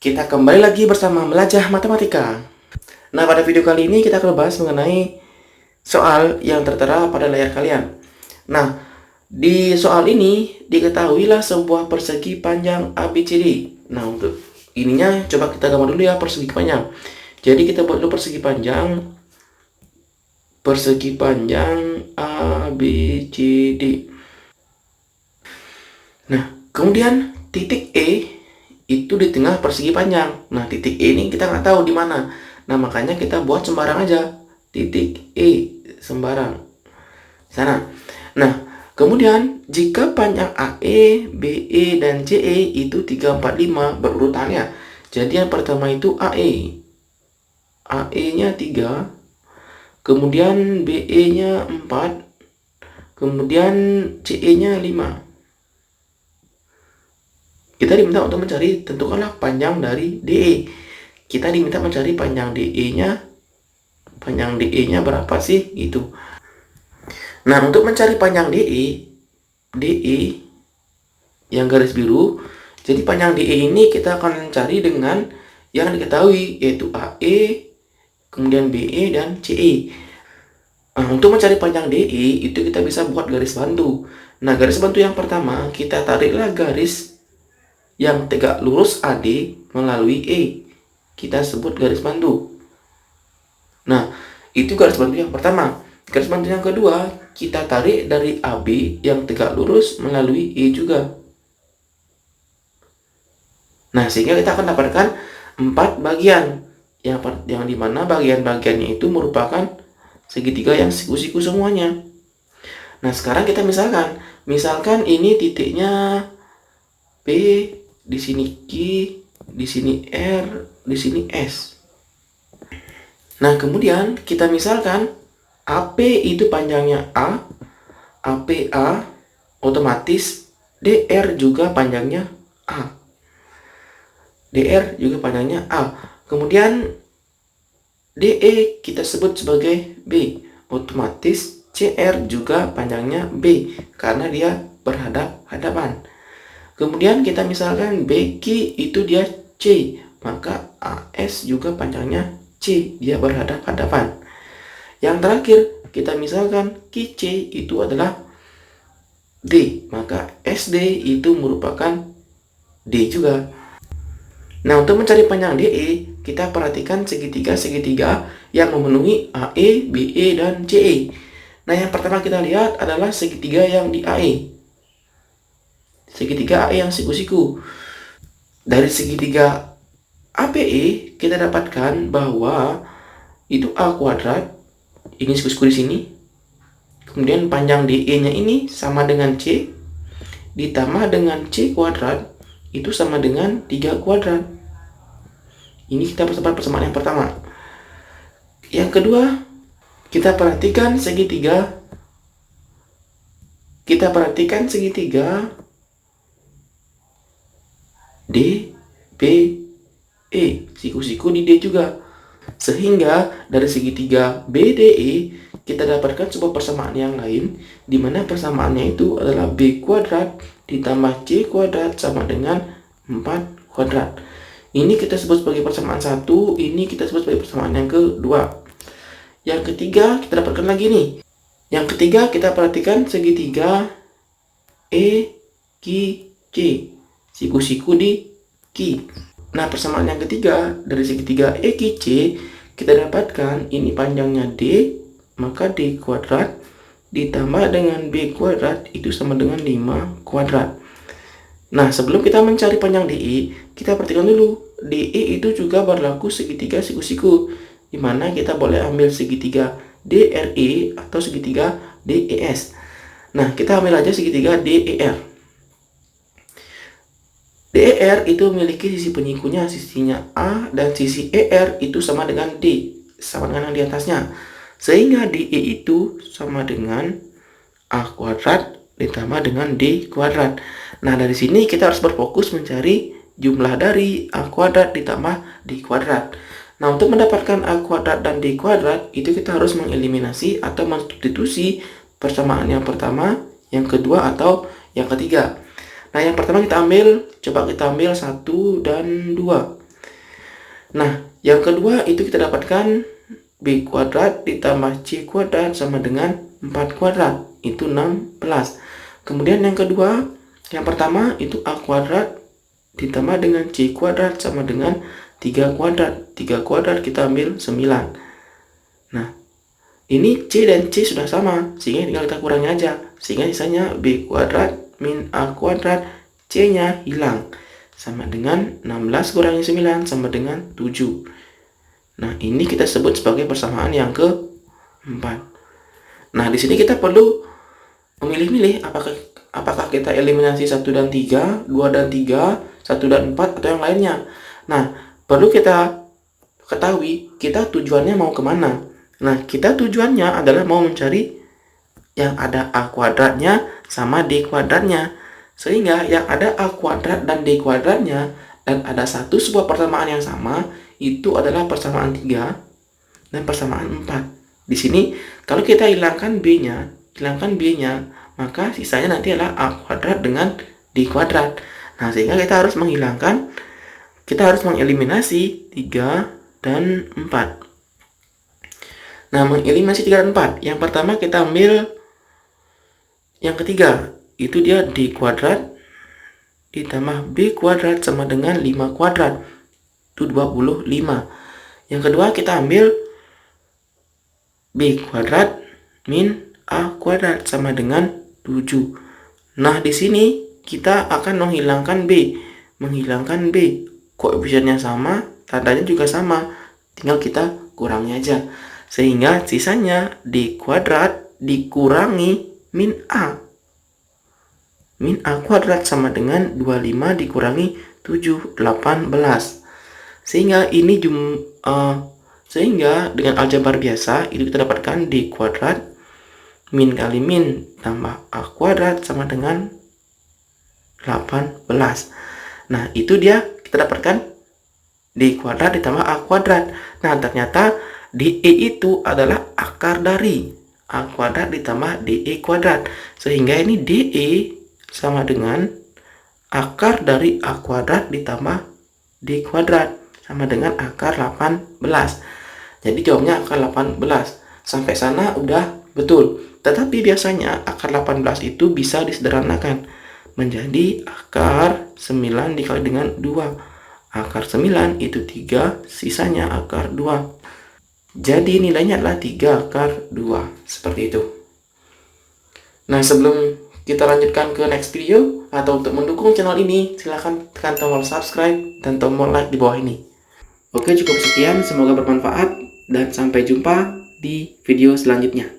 Kita kembali lagi bersama Belajar Matematika. Nah, pada video kali ini kita akan bahas mengenai soal yang tertera pada layar kalian. Nah, di soal ini diketahuilah sebuah persegi panjang ABCD. Nah, untuk ininya coba kita gambar dulu ya persegi panjang. Jadi kita buat dulu persegi panjang ABCD. Nah, kemudian titik E itu di tengah persegi panjang. Nah, titik E ini kita nggak tahu di mana. Nah, makanya kita buat sembarang aja. Titik E sembarang. Sana. Nah, kemudian jika panjang AE, BE, dan CE itu 3, 4, 5 berurutannya. Jadi yang pertama itu AE. AE-nya 3. Kemudian BE-nya 4. Kemudian CE-nya 5. Kita diminta untuk mencari, tentukanlah panjang dari DE. Kita diminta mencari panjang DE-nya. Panjang DE-nya berapa sih? Itu. Nah, untuk mencari panjang DE yang garis biru, jadi panjang DE ini kita akan cari dengan yang diketahui, yaitu AE, kemudian BE, dan CE. Nah, untuk mencari panjang DE, itu kita bisa buat garis bantu. Nah, garis bantu yang pertama, kita tariklah garis yang tegak lurus AD melalui E. Kita sebut garis bantu. Nah, itu garis bantu yang pertama. Garis bantu yang kedua, kita tarik dari AB yang tegak lurus melalui E juga. Nah, sehingga kita akan dapatkan 4 bagian. Yang dimana bagian-bagiannya itu merupakan segitiga yang siku-siku semuanya. Nah, sekarang kita misalkan ini titiknya P, di sini Q, di sini R, di sini S. Nah, kemudian kita misalkan AP itu panjangnya A, APA, otomatis DR juga panjangnya A. DR juga panjangnya A. Kemudian DE kita sebut sebagai B, otomatis CR juga panjangnya B karena dia berhadap-hadapan. Kemudian kita misalkan BQ itu dia C, maka AS juga panjangnya C, dia berhadap-hadapan. Yang terakhir, kita misalkan QC itu adalah D, maka SD itu merupakan D juga. Nah, untuk mencari panjang DE, kita perhatikan segitiga-segitiga yang memenuhi AE, BE, dan CE. Nah, yang pertama kita lihat adalah segitiga yang di AE. Segitiga AE yang siku-siku. Dari segitiga APE kita dapatkan bahwa itu A kuadrat, ini siku-siku di sini. Kemudian panjang DE-nya ini sama dengan C ditambah dengan C kuadrat itu sama dengan 3 kuadrat. Ini kita persamaan yang pertama. Yang kedua, kita perhatikan segitiga D, B, E, siku-siku di D juga. Sehingga dari segitiga BDE kita dapatkan sebuah persamaan yang lain, di mana persamaannya itu adalah B kuadrat ditambah C kuadrat sama dengan 4 kuadrat. Ini kita sebut sebagai persamaan 1, ini kita sebut sebagai persamaan yang kedua. Yang ketiga kita dapatkan lagi nih. Yang ketiga kita perhatikan segitiga EQC, siku-siku di Q. Nah, persamaan yang ketiga dari segitiga EQC kita dapatkan ini panjangnya D, maka D kuadrat ditambah dengan B kuadrat itu sama dengan 5 kuadrat. Nah, sebelum kita mencari panjang DE, kita perhatikan dulu DE itu juga berlaku segitiga siku-siku, di mana kita boleh ambil segitiga DRE atau segitiga DES. Nah, kita ambil aja segitiga DER. DER itu memiliki sisi penyikunya, sisinya A, dan sisi ER itu sama dengan D, sama dengan yang di atasnya. Sehingga DE itu sama dengan A kuadrat ditambah dengan D kuadrat. Nah, dari sini kita harus berfokus mencari jumlah dari A kuadrat ditambah D kuadrat. Nah, untuk mendapatkan A kuadrat dan D kuadrat, itu kita harus mengeliminasi atau mensubstitusi persamaan yang pertama, yang kedua, atau yang ketiga. Nah, yang pertama coba kita ambil 1 dan 2. Nah, yang kedua itu kita dapatkan B kuadrat ditambah C kuadrat sama dengan 4 kuadrat. Itu 16. Kemudian yang kedua, yang pertama itu A kuadrat ditambah dengan C kuadrat sama dengan 3 kuadrat. 3 kuadrat kita ambil 9. Nah, ini C dan C sudah sama, sehingga tinggal kita kurangi aja. Sehingga sisanya B kuadrat min A kuadrat, C-nya hilang. Sama dengan 16 kurangi 9 sama dengan 7. Nah, ini kita sebut sebagai persamaan yang keempat. Nah, di sini kita perlu memilih-milih apakah kita eliminasi 1 dan 3, 2 dan 3, 1 dan 4, atau yang lainnya. Nah, perlu kita ketahui kita tujuannya mau kemana. Nah, kita tujuannya adalah mau mencari yang ada A kuadratnya sama D kuadratnya. Sehingga yang ada A kuadrat dan D kuadratnya dan ada satu sebuah persamaan yang sama, itu adalah persamaan 3 dan persamaan 4. Di sini kalau kita hilangkan B-nya, maka sisanya nanti adalah A kuadrat dengan D kuadrat. Nah, sehingga kita harus mengeliminasi 3 dan 4. Nah, mengeliminasi 3 dan 4. Yang pertama kita ambil yang ketiga. Itu dia D kuadrat ditambah B kuadrat sama dengan 5 kuadrat. Itu 25. Yang kedua kita ambil B kuadrat min A kuadrat sama dengan 7. Nah, di sini kita akan menghilangkan B. Koefisiennya sama, tandanya juga sama. Tinggal kita kurangi aja. Sehingga sisanya D kuadrat dikurangi min A. Min A kuadrat sama dengan 25 dikurangi 7, 18. Sehingga dengan aljabar biasa itu kita dapatkan D kuadrat min kali min tambah A kuadrat sama dengan 18. Nah, itu dia kita dapatkan D kuadrat ditambah A kuadrat. Nah, ternyata DE itu adalah akar dari A kuadrat ditambah DE kuadrat. Sehingga ini DE sama dengan akar dari A kuadrat ditambah D kuadrat sama dengan akar 18. Jadi jawabnya akar 18. Sampai sana udah betul. Tetapi biasanya akar 18 itu bisa disederhanakan menjadi akar 9 dikali dengan 2. Akar 9 itu 3, sisanya akar 2. Jadi nilainya adalah 3 akar 2. Seperti itu. Nah, sebelum kita lanjutkan ke next video, atau untuk mendukung channel ini, silahkan tekan tombol subscribe dan tombol like di bawah ini. Oke, cukup sekian. Semoga bermanfaat dan sampai jumpa di video selanjutnya.